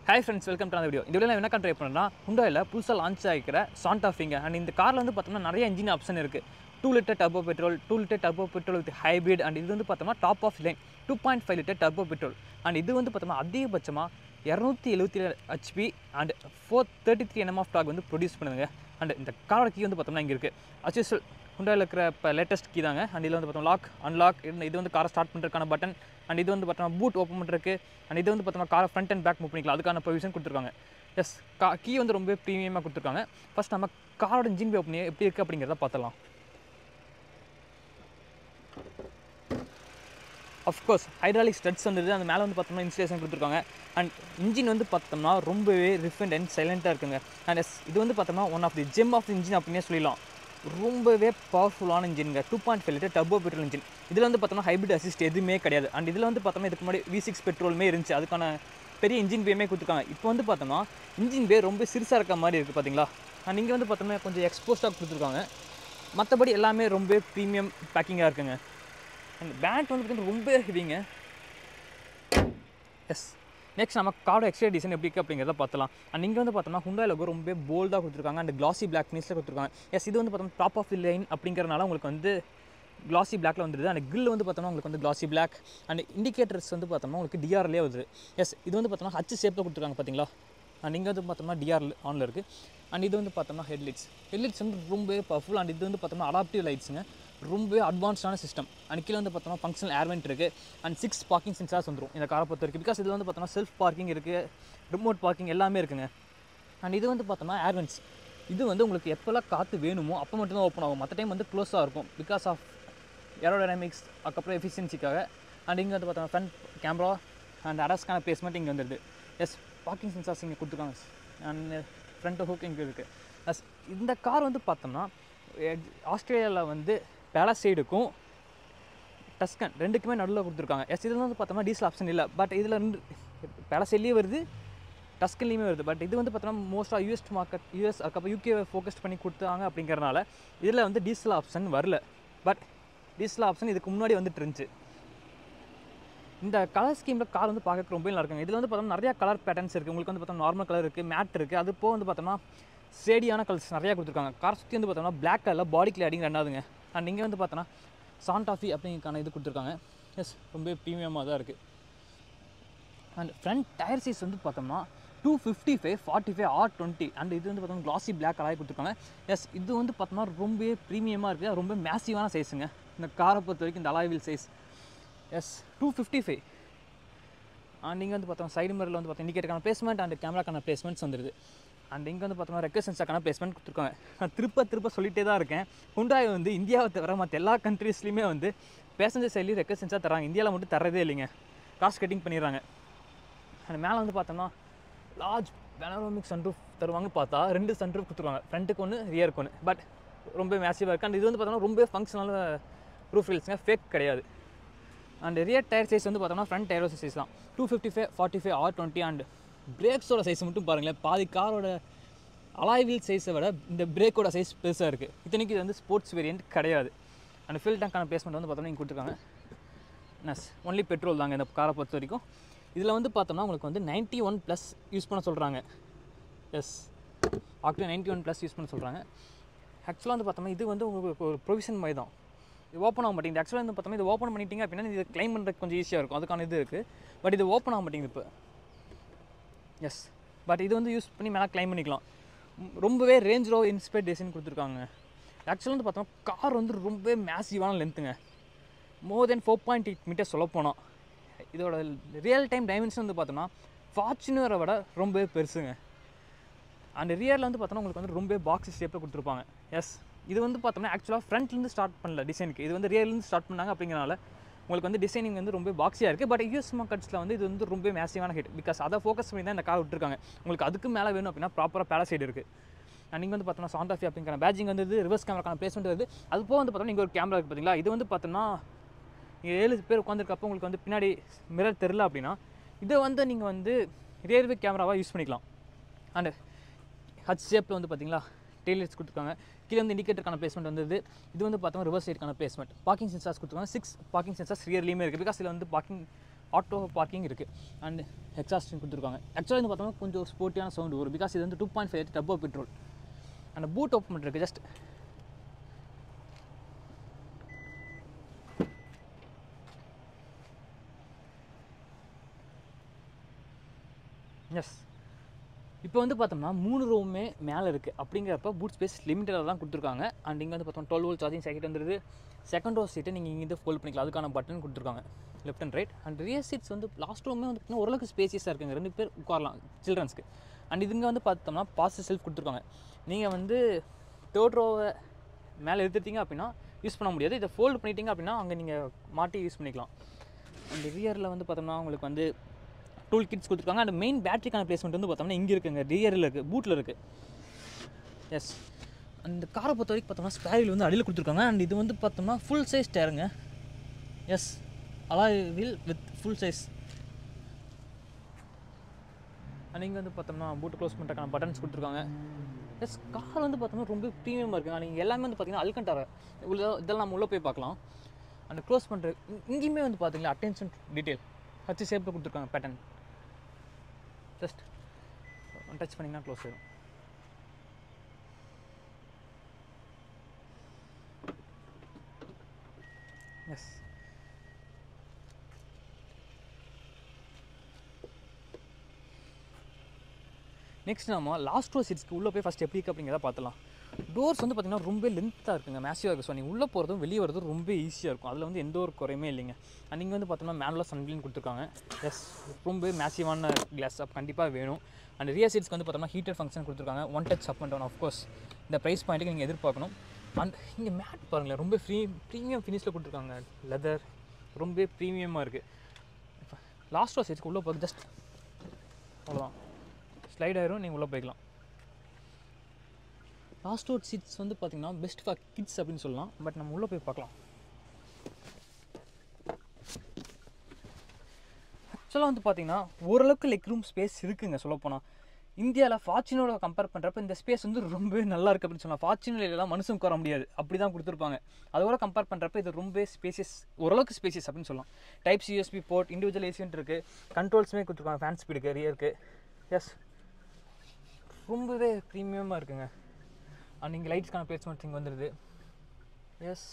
Hi friends, welcome to another video. இந்த வீடியோல என்ன ட்ரை பண்றேன்னா Hyundaiல புதுசா லான்ச் ஆகிக்கிற Santa Fe and இந்த கார்ல வந்து பார்த்தோம்னா நிறைய இன்ஜின் ஆப்ஷன் இருக்கு. 2 litre turbo petrol, 2 litre turbo petrol with hybrid and இது வந்து பார்த்தோம்னா top of line 2.5 litre turbo petrol and இது வந்து பார்த்தோம்னா அதிகபட்சமா 277 HP and 433 Nm of torque வந்து ப்ரொடியூஸ் பண்ணுங்க. and இந்த காரோட கீ வந்து பார்த்தோம்னா இங்க இருக்கு. as usual Hyundaiல இருக்கிற லேட்டஸ்ட் கீ தாங்க. and இதுல வந்து பார்த்தோம் லாக் அன்லாக், இது வந்து காரை ஸ்டார்ட் பண்றதுக்கான பட்டன் and இது வந்து பார்த்தோம்னா பூட் ஓபன் பண்றதுக்கு and இது வந்து பார்த்தோம்னா காரை ஃப்ரண்ட் அண்ட் பேக் மூவ் பண்ணிக்கலாம். அதுக்கான ப்ரொவிஷன் கொடுத்துருக்காங்க. எஸ் கீ வந்து ரொம்ப ப்ரீமியமாக கொடுத்துருக்காங்க. ஃபர்ஸ்ட் நம்ம காரோட இன்ஜின் பே ஓப்பன் எப்படி இருக்குது அப்படிங்கிறத பார்த்தலாம். அஃப்கோர்ஸ் ஹைட்ராலிக் ஸ்டட்ஸ் வந்துது. அந்த மேலே வந்து பார்த்தோம்னா இன்ஸ்டலேஷன் கொடுத்துருக்காங்க. அண்ட் இன்ஜின் வந்து பார்த்தோம்னா ரொம்பவே ரிஃபைண்ட் அண்ட் சைலண்ட்டாக இருக்குங்க. அண்ட் எஸ் இது வந்து பார்த்தோம்னா one of the gem of the engine அப்படின்னே சொல்லலாம். ரொம்பவே பவர்ஃபுல்லான இன்ஜின்ங்க. 2.5 லிட்டர் டர்போ பெட்ரோல் இன்ஜின். இதில் வந்து பார்த்தோம்னா ஹைபிரிட் அசிஸ்ட் எதுவுமே கிடையாது. அண்ட் இதில் வந்து பார்த்தோம்னா இதுக்கு முன்னாடி V6 பெட்ரோலுமே இருந்துச்சு. அதுக்கான பெரிய இன்ஜின் பேமே கொடுத்துருக்காங்க. இப்போ வந்து பார்த்தோம்னா இன்ஜின் பே ரொம்ப சிறுசாக இருக்க மாதிரி இருக்குது பார்த்தீங்களா. அண்ட் இங்கே வந்து பார்த்தோம்னா கொஞ்சம் எக்ஸ்போஸ்டாக கொடுத்துருக்காங்க. மற்றபடி எல்லாமே ரொம்ப ப்ரீமியம் பேக்கிங்காக இருக்குங்க. அண்ட் பேண்ட் வந்து பார்த்தீங்கன்னா ரொம்ப ஹெவிங்க. எஸ் நெக்ஸ்ட் நம்ம காரோட எக்ஸ்டீரியர் டிசைன் எப்படி இருக்குது அப்படிங்கிறத பார்த்தலாம். அண்ட் இங்கே வந்து பார்த்தோம்னா Hyundai லோகோ ரொம்ப போல்டாக கொடுத்துருக்காங்க. அண்ட் கிளாசி பிளாக் ஃபினிஷில் கொடுத்துருக்காங்க. எஸ் இது வந்து பார்த்தோம்னா டாப் ஆஃப் தி லைன் அப்படிங்கிறனால உங்களுக்கு வந்து கிளாசி பிளாக்ல வந்துடுது. அண்ட் கில் வந்து பார்த்தோம்னா உங்களுக்கு வந்து கிளாசி பிளாக். அண்ட் இண்டிகேட்டர்ஸ் வந்து பார்த்தோம்னா உங்களுக்கு டிஆர்லேயே வருது. எஸ் இது வந்து பார்த்தோம்னா ஹச் ஷேப்பில் கொடுத்துருக்காங்க பார்த்தீங்களா. அண்ட் இங்கே வந்து பார்த்தோம்னா டிஆர் ஆனில் இருக்குது. அண்ட் இது வந்து பார்த்தோம்னா ஹெட்லைட்ஸ் வந்து ரொம்ப பவர்ஃபுல். அண்ட் இது வந்து பார்த்தோம்னா அடாப்டிவ் லைட்ஸுங்க. ரொம்ப அட்வான்ஸ்டான சிஸ்டம். அண்ட் கீழே வந்து பார்த்தோம்னா ஃபங்க்ஷனல் ஏர்வெண்ட் இருக்குது. அண்ட் 6 பார்க்கிங் சென்சார்ஸ் வந்துடும் இந்த காரை பொறுத்த வரைக்கும். பிகாஸ் இதில் வந்து பார்த்தோம்னா செல்ஃப் பார்க்கிங் இருக்குது, ரிமோட் பார்க்கிங் எல்லாமே இருக்குங்க. அண்ட் இது வந்து பார்த்தோம்னா ஏர்வெண்ட்ஸ். இது வந்து உங்களுக்கு எப்போல்லாம் காற்று வேணுமோ அப்போ மட்டும்தான் ஓப்பன் ஆகும். மற்ற டைம் வந்து க்ளோஸாக இருக்கும் பிகாஸ் ஆஃப் ஏரோடைனமிக்ஸ், அதுக்கப்புறம் எஃபிஷியன்சிக்காக. அண்ட் இங்கே வந்து பார்த்தோம்னா ஃப்ரண்ட் கேமரா அண்ட் அடாஸ்க்கான பிளேஸ்மெண்ட் இங்கே வந்துடுது. எஸ் பார்க்கிங் சென்சார்ஸ் இங்கே கொடுத்துருக்காங்க. அண்ட் ஃப்ரண்ட் ஹூக் இங்கே இருக்குது. எஸ் இந்த கார் வந்து பார்த்தோம்னா ஆஸ்திரேலியாவில் வந்து பேலசைடுக்கும் டஸ்கன் ரெண்டுக்குமே நடுவில் கொடுத்துருக்காங்க. எஸ் இதில் வந்து பார்த்தோம்னா டீசல் ஆப்ஷன் இல்லை. பட் இதில் ரெண்டு பேலசைட்லேயும் வருது, டஸ்கன்லேயுமே வருது. பட் இது வந்து பார்த்தோம்னா மோஸ்ட்டாக யூஎஸ் மார்க்கெட், அதுக்கப்புறம் யூகே ஃபோக்கஸ் பண்ணி கொடுத்தாங்க அப்படிங்கிறனால இதில் வந்து டீசல் ஆப்ஷன் வரல. பட் டீசல் ஆப்ஷன் இதுக்கு முன்னாடி வந்துட்டு இருந்துச்சு. இந்த கலர் ஸ்கீமில் கார் வந்து பார்க்க ரொம்ப நல்லா இருக்குங்க. இதில் வந்து பார்த்தோம்னா நிறையா கலர் பேட்டர்ன்ஸ் இருக்குது. உங்களுக்கு வந்து பார்த்தோம்னா நார்மல் கலர் இருக்குது, மேட் இருக்குது. அது போக வந்து பார்த்தோம்னா ஷேடியான கலர்ஸ் நிறையா கொடுத்துருக்காங்க. கார் சுற்றி வந்து பார்த்தோம்னா பிளாக் கலரில் பாடி கிளாடிங் ரெண்டாவதுங்க. அண்ட் இங்கே வந்து பார்த்தோன்னா Santa Fe அப்படிங்கிறக்கான இது கொடுத்துருக்காங்க. எஸ் ரொம்ப ப்ரீமியமாக தான் இருக்குது. அண்ட் ஃப்ரண்ட் டயர் சைஸ் வந்து பார்த்தோம்னா 255 45 R20. அண்ட் இது வந்து பார்த்தோம்னா கிளாசி பிளாக் கலராக கொடுத்துருக்காங்க. எஸ் இது வந்து பார்த்தோம்னா ரொம்ப ப்ரீமியமாக இருக்குது. ரொம்ப மேசிவான சைஸுங்க இந்த காரை பொறுத்த வரைக்கும். இந்த alloy wheel size yes 255. And இங்கே வந்து பார்த்தோம்னா சைடு மிரரில் வந்து பார்த்தோம் இண்டிகேட்டருக்கான பிளேஸ்மெண்ட் அண்ட் கேமராக்கான பிளேஸ்மெண்ட்ஸ் வந்துடுது. அண்ட் இங்கே வந்து பார்த்தோம்னா ரெக்கர் சென்சாருக்கான பிளேஸ்மெண்ட் கொடுத்துருக்காங்க. நான் திருப்ப சொல்லிகிட்டே தான் இருக்கேன். Hyundai வந்து இந்தியாவை தவிர மற்ற எல்லா கண்ட்ரீஸ்லையுமே வந்து பேசஞ்சர் சைட்லேயும் ரெக்கர் சென்சார் தராங்க. இந்தியாவில் மட்டும் தரதே இல்லைங்க. காஸ்ட் கட்டிங் பண்ணிடுறாங்க. அண்ட் மேலே வந்து பார்த்தோம்னா லார்ஜ் பேனரோமிக் சன்ரூஃப் தருவாங்க. பார்த்தா 2 சன்ரூஃப் கொடுத்துருவாங்க, ஃப்ரண்ட்டுக்கு ஒன்று ரியருக்கு ஒன்று. பட் ரொம்ப மேசிவாக இருக்குது. அண்ட் இது வந்து பார்த்தோம்னா ரொம்ப ஃபங்க்ஷனல் ரூஃப் ரீல்ஸுங்க, ஃபேக் கிடையாது. அண்ட் ரியர் டயர் சைஸ் வந்து பார்த்தோம்னா ஃப்ரண்ட் டயர் சைஸ் தான் 255 45 R20. அண்ட் பிரேக்ஸோட சைஸ் மட்டும் பாருங்களேன். பாதி காரோட அலாய் வீல் சைஸை விட இந்த பிரேக்கோட சைஸ் பெருசாக இருக்குது. இத்தனைக்கு இது வந்து ஸ்போர்ட்ஸ் வேரியன்ட் கிடையாது. அண்ட் ஃபில் டேங்கான பிளேஸ்மெண்ட் வந்து பார்த்தோம்னா இங்கே கொடுத்துருக்காங்க. நஸ் ஒன்லி பெட்ரோல் தாங்க இந்த காரை பொறுத்த வரைக்கும். இதில் வந்து பார்த்தோம்னா உங்களுக்கு வந்து 91+ யூஸ் பண்ண சொல்கிறாங்க. எஸ் ஆக்சுவலி 91+ யூஸ் பண்ண சொல்கிறாங்க. ஆக்சுவலாக வந்து பார்த்தோம்னா இது வந்து உங்களுக்கு ஒரு ப்ரொவிஷன் மாதிரி தான். இது ஓப்பன் ஆக மாட்டேங்குது. ஆக்சுவலாக வந்து பார்த்தோம்னா இது ஓப்பன் பண்ணிட்டீங்க அப்படின்னா இது கிளைம் பண்ணுறதுக்கு கொஞ்சம் ஈஸியாக இருக்கும். அதுக்கான இது இருக்குது. பட் இது ஓப்பன் ஆக மாட்டேங்குது இப்போ. எஸ் பட் இது வந்து யூஸ் பண்ணி மேலே கிளைம் பண்ணிக்கலாம். ரொம்பவே ரேஞ்ச் ரோவர் இன்ஸ்பைர்ட் டிசைன் கொடுத்துருக்காங்க. ஆக்சுவலாக வந்து பார்த்தோம்னா கார் வந்து ரொம்ப மேசிவான லென்த்துங்க. மோர் தென் 4.8 மீட்டர் சொல்ல போனோம். இதோட ரியல் டைம் டைமென்ஷன் வந்து பார்த்தோம்னா ஃபார்ச்சுனரை விட ரொம்ப பெருசுங்க. அண்ட் ரியரில் வந்து பார்த்தோம்னா உங்களுக்கு வந்து ரொம்ப பாக்ஸ் ஷேப்பில் கொடுத்துருப்பாங்க. எஸ் இது வந்து பார்த்தோம்னா ஆக்சுவலாக ஃப்ரண்ட்லேருந்து ஸ்டார்ட் பண்ணல டிசைனுக்கு. இது வந்து ரியர்லேருந்து ஸ்டார்ட் பண்ணாங்க அப்படிங்கிறனால உங்களுக்கு வந்து டிசைனிங் வந்து ரொம்ப பாக்ஸியாக இருக்குது. பட் யூஎஸ் மார்க்கெட்ஸில் வந்து இது வந்து ரொம்ப மேசிவான ஹிட். பிகாஸ் அதை ஃபோக்கஸ் பண்ணி தான் இந்த கார் விட்டுருக்காங்க. உங்களுக்கு அதுக்கு மேலே வேணும் அப்படின்னா ப்ராப்பராக பேலசைடு இருக்குது. அண்ட் நீங்கள் வந்து பார்த்தோம்னா Santa Fe அப்படிங்கிற பேஜிங் வந்து ரிவர்ஸ் கேமராக்கான பிளேஸ்மெண்ட் வருது. அது போக வந்து பார்த்தோம்னா நீங்கள் ஒரு கேமரா இருக்குது பார்த்தீங்களா. இது வந்து பார்த்தோம்னா 7 பேர் உட்காந்துருக்கப்போ உங்களுக்கு வந்து பின்னாடி மிரர் தெரில அப்படின்னா இதை வந்து நீங்கள் வந்து ரியர்வே கேமராவாக யூஸ் பண்ணிக்கலாம். அண்டு ஹச் ஷேப்பில் வந்து பார்த்தீங்களா டெய்லர்ஸ் கொடுத்துருக்காங்க. கீழே வந்து இண்டிகேட்டருக்கான பிளேஸ்மெண்ட் வந்து இது வந்து பார்த்தோம்னா ரிவர்ஸ் சைடுக்கான பிளேஸ்மெண்ட். பார்க்கிங் சென்சார்ஸ் கொடுத்துருக்காங்க. 6 பார்க்கிங் சென்சார்ஸ் ரியர்லேயுமே இருக்குது. பிகாஸ் இதில் வந்து பார்க்கிங் ஆட்டோ பார்க்கிங் இருக்குது. அண்ட் எக்ஸாஸ்டிங் கொடுத்துருக்காங்க. ஆக்சுவலாக வந்து பார்த்தோம்னா கொஞ்சம் ஸ்போர்ட்டியான சவுண்டு வரும், பிகாஸ் இது வந்து 2.5 டர்போ பெட்ரோல். அந்த பூட் ஓப்பன் பண்ணுறதுக்கு ஜஸ்ட் எஸ். இப்போ வந்து பார்த்தோம்னா 3 ரூமே மேலே இருக்குது. அப்படிங்கிறப்ப பூட் ஸ்பேஸ் லிமிட்டடாக தான் கொடுத்துருக்காங்க. அண்ட் இங்கே வந்து பார்த்தோம்னா 12 வோல்ட் சார்ஜிங் சர்க்யூட் வந்துருது. செகண்ட் ரோ சீட்டை நீங்கள் இங்கேருந்து ஃபோல்ட் பண்ணிக்கலாம், அதுக்கான பட்டன் கொடுத்துருக்காங்க left and right. And rear seeds வந்து லாஸ்ட் ரூமே வந்து பார்த்தீங்கன்னா ஓரளவுக்கு ஸ்பேசியஸாக இருக்குங்க, 2 பேர் உட்காரலாம் சில்ட்ரன்ஸ்க்கு. அண்ட் இதுங்க வந்து பார்த்தோம்னா பாசிட்டிவ் செல்ஃப் கொடுத்துருக்காங்க. நீங்கள் வந்து தேர்ட் ரோவை மேலே எடுத்துட்டீங்க அப்படின்னா யூஸ் பண்ண முடியாது, இதை ஃபோல்டு பண்ணிட்டீங்க அப்படின்னா அங்கே நீங்கள் மாட்டி யூஸ் பண்ணிக்கலாம். அண்ட் ரியரில் வந்து பார்த்தோம்னா உங்களுக்கு வந்து டூல் கிட்ஸ் கொடுத்துருக்காங்க. அண்ட் மெயின் பேட்டரிக்கான பிளேஸ்மெண்ட் வந்து பார்த்தோம்னா இங்கே இருக்குங்க, ரியரில் இருக்குது, பூட்டில் இருக்குது. எஸ். அந்த காரை பொறுத்த வரைக்கும் பார்த்தோம்னா ஸ்பேரில் வந்து அடியில் கொடுத்துருக்காங்க. அண்ட் இது வந்து பார்த்தோம்னா ஃபுல் சைஸ் டயருங்க. Yes, alloy wheel with full size. And இங்கே வந்து பார்த்தோம்னா பூட்டு க்ளோஸ் பண்ணுறதுக்கான பட்டன்ஸ் கொடுத்துருக்காங்க. எஸ், கார் வந்து பார்த்தோம்னா ரொம்ப ப்ரீமியமாக இருக்குங்க. நீங்கள் எல்லாமே வந்து பார்த்தீங்கன்னா அல்கண்டாரா இதெல்லாம் நம்ம உள்ளே போய் பார்க்கலாம். அந்த க்ளோஸ் பண்ணுறது இங்கேயுமே வந்து பார்த்தீங்களா அட்டென்ஷன் டீட்டெயில் ஹச் ஷேப்பில் கொடுத்துருக்காங்க பேட்டர்ன். ஜஸ்ட் டச் பண்ணிங்கன்னா க்ளோஸ் ஆகிடும். எஸ். நெக்ஸ்ட் நம்ம லாஸ்ட் ரோ சீட்ஸ்க்கு உள்ளே போய் ஃபஸ்ட் எப்படி இருக்குது அப்படிங்கிறத பார்த்துலாம். டோர்ஸ் வந்து பார்த்திங்கன்னா ரொம்ப லென்த்தாக இருக்குங்க, மேசிவாக இருக்குது. ஸோ நீங்கள் உள்ளே போகிறதும் வெளியே வரதும் ரொம்ப ஈஸியாக இருக்கும், அதில் வந்து எந்த ஒரு குறையுமே இல்லைங்க. அண்ட் நீங்கள் வந்து பார்த்தோம்னா மேனுவலாக சன்க்ளீன் கொடுத்துருக்காங்க. எஸ், ரொம்ப மேசிவான கிளாஸ் அப் கண்டிப்பாக வேணும். அண்ட் ரியர் சீட்ஸ்க்கு வந்து பார்த்தோம்னா ஹீட்டர் ஃபங்க்ஷன் கொடுத்துருக்காங்க. 1 touch up and down. Of course இந்த ப்ரைஸ் பாயிண்ட்டுக்கு நீங்கள் எதிர்பார்க்கணும். அண்ட் இங்கே மேட் பாருங்களேன், ரொம்ப ப்ரீமியம் ஃபினிஷில் கொடுத்துருக்காங்க. லெதர் ரொம்ப ப்ரீமியமாக இருக்குது. லாஸ்ட் ரோ சீட்ஸ்க்கு உள்ளே போகிறது ஜஸ்ட் அவ்வளோதான், ஸ்லைட் ஆயிரும், நீங்கள் உள்ளே போய்க்கலாம். லாஸ்ட் ரோ சீட்ஸ் வந்து பார்த்திங்கன்னா பெஸ்ட் ஃபார் கிட்ஸ் அப்படின்னு சொல்லலாம். பட் நம்ம உள்ளே போய் பார்க்கலாம். ஆக்சுவலாக வந்து பார்த்திங்கன்னா ஓரளவுக்கு லெக் ரூம் ஸ்பேஸ் இருக்குங்க. சொல்லப்போனால் இந்தியாவில் ஃபார்ச்சுனரோட கம்பேர் பண்ணுறப்ப இந்த ஸ்பேஸ் வந்து ரொம்பவே நல்லா இருக்குது அப்படின்னு சொல்லலாம். ஃபார்ச்சுனர்லாம் மனுஷன் உட்கார முடியாது, அப்படி தான் கொடுத்துருப்பாங்க. அதோட கம்பேர் பண்ணுறப்ப இது ரொம்ப ஸ்பேசியஸ், ஓரளவுக்கு ஸ்பேசியஸ் அப்படின்னு சொல்லலாம். Type C USB port, individual ஏசியன்ட் இருக்குது, கண்ட்ரோல்ஸுமே கொடுத்துருக்காங்க, ஃபேன் ஸ்பீடுக்கு, ரியருக்கு. எஸ், ரொம்பவே ப்ரீமியமாக இருக்குங்க. அண்ட் இங்கே லைட்ஸ்க்கான பிளேஸ்மெண்ட் இங்கே வந்துடுது. எஸ்,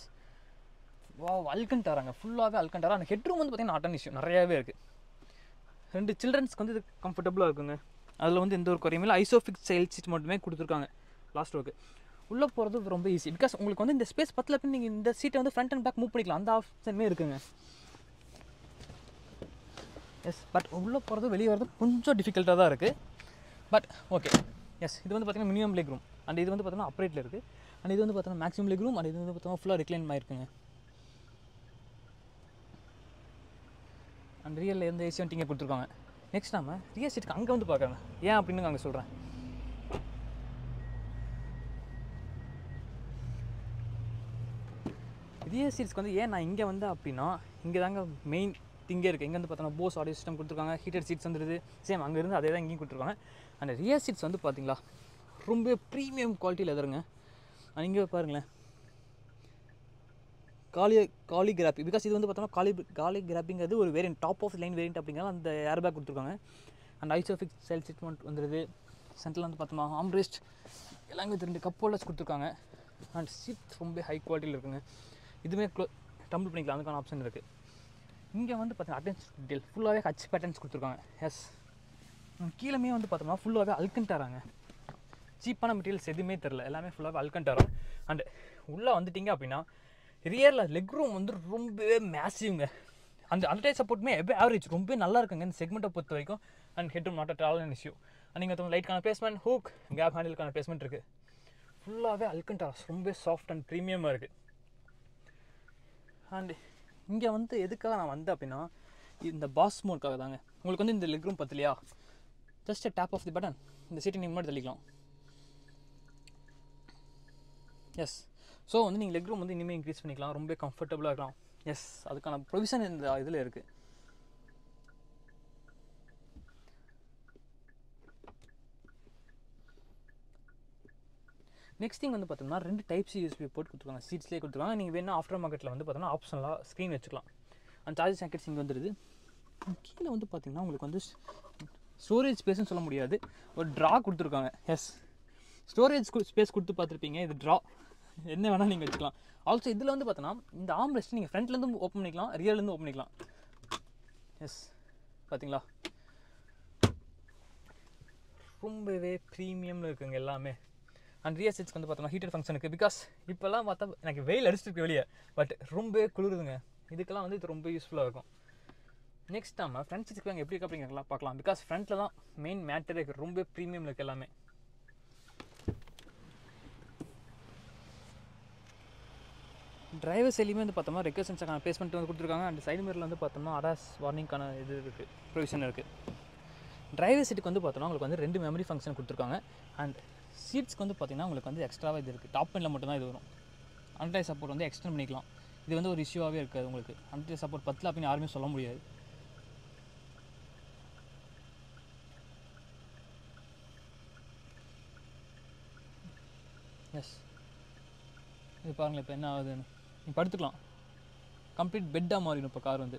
வா அல்கண்டாராங்க, ஃபுல்லாகவே அல்கண்டாரா. அந்த ஹெட்ரூம் வந்து பார்த்திங்கன்னா நாட் அன் இஷ்யூ, நிறையாவே இருக்குது. 2 சில்ட்ரன்ஸ்க்கு வந்து இது கம்ஃபர்டபுளாக இருக்குங்க, அதில் வந்து எந்த ஒரு குறையுமே இல்லை. ஐசோஃபிக்ஸ் சைல்ட் சீட் மட்டுமே கொடுத்துருக்காங்க லாஸ்ட் ரோக்கு. உள்ளே போகிறது ரொம்ப ஈஸி, பிகாஸ் உங்களுக்கு வந்து இந்த ஸ்பேஸ் பத்தில் பின் நீங்கள் இந்த சீட்டை வந்து ஃப்ரண்ட் அண்ட் பேக் மூவ் பண்ணிக்கலாம், அந்த ஆப்ஷனுமே இருக்குங்க. எஸ், பட் உள்ளே போகிறது வெளியே வரது கொஞ்சம் டிஃபிகல்ட்டாக தான் இருக்குது. But okay. எஸ், இது வந்து பார்த்திங்கன்னா மினிமம் லெக் ரூம். அண்ட் இது வந்து பார்த்தோன்னா அப்ரேட்டில் இருக்குது. அண்ட் இது வந்து பார்த்தோன்னா மேக்ஸிமம் லெக் ரூம். அண்ட் இது வந்து பார்த்தோன்னா ஃபுல்லாக ரிக்ளைன் ஆகிருக்குங்க. அண்ட் ரியலில் எந்த ஏசியும் இங்கே கொடுத்துருக்காங்க. நெக்ஸ்ட் நம்ம ரியர் சீட்டுக்கு அங்கே வந்து பார்க்குறாங்க, ஏன் அப்படின்னு அங்கே சொல்கிறேன். ரியர் சீட்ஸ்க்கு வந்து ஏன் நான் இங்கே வந்தேன் அப்படின்னா, இங்கே தாங்க மெயின் திங்கே இருக்குது. இங்கே வந்து பார்த்தோன்னா போஸ் ஆடியோ சிஸ்டம் கொடுத்துருக்காங்க, ஹீட்டர் சீட்ஸ் வந்துடுது. சேம் அங்கேருந்து அதே தான் இங்கேயும் கொடுத்துருக்காங்க. அந்த ரியர் சீட்ஸ் வந்து பார்த்தீங்களா ரொம்ப ப்ரீமியம் குவாலிட்டியில் எதிருங்க. இங்கே பாருங்களேன், காலிகிராபி, பிகாஸ் இது வந்து பார்த்தோம்னா காலிகிராபிங்கிறது ஒரு variant, top of line variant அப்படிங்கிறத அந்த ஏர் பேக் கொடுத்துருக்காங்க. அண்ட் ஐசோஃபிக்ஸ் சைல்ட் சீட் வந்துடுது. சென்டரில் வந்து பார்த்தோம்னா ஆம்ரெஸ்ட் எல்லாமே 2 கப் ஹோல்டர்ஸ் கொடுத்துருக்காங்க. அண்ட் சீட் ரொம்ப ஹை குவாலிட்டியில் இருக்குங்க. இதுவுமே டம்பிள் பண்ணிக்கலாம், அதுக்கான ஆப்ஷன் இருக்குது. இங்கே வந்து பார்த்தீங்கன்னா அட்டென்ஷன் டீட்டெயில் ஃபுல்லாகவே ஹச் பேட்டர்ன்ஸ் கொடுத்துருக்காங்க. எஸ், கீழமே வந்து பார்த்தோம்னா ஃபுல்லாகவே அல்கண்டாராங்க. சீப்பான மெட்டீரியல்ஸ் எதுவுமே தெரில, எல்லாமே ஃபுல்லாகவே அல்கண்டாரா. அண்ட் உள்ளே வந்துட்டிங்க அப்படின்னா ரியரில் லெக் ரூம் வந்து ரொம்பவே மேசிவ்ங்க. அந்த அல்டை சப்போர்ட்டுமே எவ்வளோ ஆவரேஜ் ரொம்ப நல்லா இருக்குங்க இந்த செக்மெண்ட்டை பொறுத்த வரைக்கும். And head room not at all an issue. And நீங்கள் லைட்கான பிளேஸ்மெண்ட், ஹூக், கேப் ஹேண்டிலுக்கான பிளேஸ்மெண்ட் இருக்குது. ஃபுல்லாகவே அல்கண்டாராஸ் ரொம்ப சாஃப்ட் அண்ட் ப்ரீமியமாக இருக்குது. அண்ட் இங்கே வந்து எதுக்காக நான் வந்தேன் அப்படின்னா இந்த பாஸ் மோட்காக தாங்க. உங்களுக்கு வந்து இந்த லெக் ரூம் பத்தலையா, just tap of the button இந்த சீட்டை நீங்கள் மட்டும் தள்ளிக்கலாம். எஸ், ஸோ வந்து நீங்கள் லெக் ரூம் வந்து இனிமேல் இன்க்ரீஸ் பண்ணிக்கலாம், ரொம்ப கம்ஃபர்டபுளாக இருக்கலாம். எஸ், அதுக்கான ப்ரொவிஷன் இந்த இதில் இருக்குது. நெக்ஸ்ட் திங் வந்து பார்த்தோம்னா 2 டைப் யூஎஸ்பி போட்டு கொடுத்துருக்காங்க, சீட்ஸ்லேயே கொடுத்துருக்காங்க. நீங்கள் வேணால் ஆஃப்டர் மார்க்கெட்டில் வந்து பார்த்தோம்னா ஆப்ஷனலாக ஸ்க்ரீன் வச்சுக்கலாம். அந்த சார்ஜிங் சாக்கெட்ஸ் இங்கே வந்துடுது. கீழே வந்து பார்த்திங்கன்னா உங்களுக்கு வந்து ஸ்டோரேஜ் ஸ்பேஸ்னு சொல்ல முடியாது, ஒரு ட்ரா கொடுத்துருக்காங்க. எஸ், ஸ்டோரேஜ் ஸ்பேஸ் கொடுத்து பார்த்துருப்பீங்க, இது ட்ரா என்ன வேணால் நீங்கள் வச்சுக்கலாம். ஆல்சோ இதில் வந்து பார்த்தோன்னா இந்த ஆம்ரெஸ்ட் நீங்கள் ஃப்ரண்ட்லேருந்து ஓப்பன் பண்ணிக்கலாம், ரியர்லேருந்து ஓப்பன் பண்ணிக்கலாம். எஸ், பார்த்தீங்களா, ரொம்பவே ப்ரீமியமில் இருக்குங்க எல்லாமே. அண்ட் ரியர் சீட்ஸ்க்கு வந்து பார்த்தோம்னா ஹீட்டர் ஃபங்க்ஷன் இருக்குது. பிகாஸ் இப்போல்லாம் பார்த்தா எனக்கு வெயில் அடிச்சிருக்கு வெளியே, பட் ரொம்ப குளிருதுங்க. இதுக்கெல்லாம் வந்து இது ரொம்ப யூஸ்ஃபுல்லாக இருக்கும். நெக்ஸ்ட் நம்ம ஃப்ரண்ட் சீட்ஸ்க்கு நாங்கள் எப்படி இருக்கு அப்படிங்கிறலாம் பார்க்கலாம். பிகாஸ் ஃப்ரண்ட்டில் தான் மெயின் மேட்டரே இருக்குது, ரொம்ப ப்ரீமியமில் இருக்குது எல்லாமே. டிரைவர் சைட்லையுமே வந்து பார்த்தோம்னா ரெக்வஸ்டன்ஸான பிளேஸ்மெண்ட் வந்து கொடுத்துருக்காங்க. அண்ட் சைடு மிரரில் வந்து பார்த்தோம்னா அடாஸ் வார்னிங்கான இது இருக்குது, ப்ரொவிஷன் இருக்குது. டிரைவர் சீட்டுக்கு வந்து பார்த்தோம்னா உங்களுக்கு வந்து 2 மெமரி ஃபங்க்ஷன் கொடுத்துருக்காங்க. அண்ட் சீட்ஸ்க்கு வந்து பார்த்திங்கன்னா உங்களுக்கு வந்து எக்ஸ்ட்ராவாக இது இருக்குது, டாப் பெனில் மட்டும்தான் இது வரும். அண்ட்ராய்ட் சப்போர்ட் வந்து எக்ஸ்டெண்ட் பண்ணிக்கலாம். இது வந்து ஒரு இஷ்யூவாகவே இருக்காது உங்களுக்கு. அண்ட்ராய்ட் சப்போர்ட் 10 அப்படின்னு யாருமே சொல்ல முடியாது. எஸ், இது பாருங்களேன் இப்போ என்ன ஆகுதுன்னு. நீ படுத்துக்கலாம், கம்ப்ளீட் பெட்டாக மாறிடும் இப்போ கார் வந்து.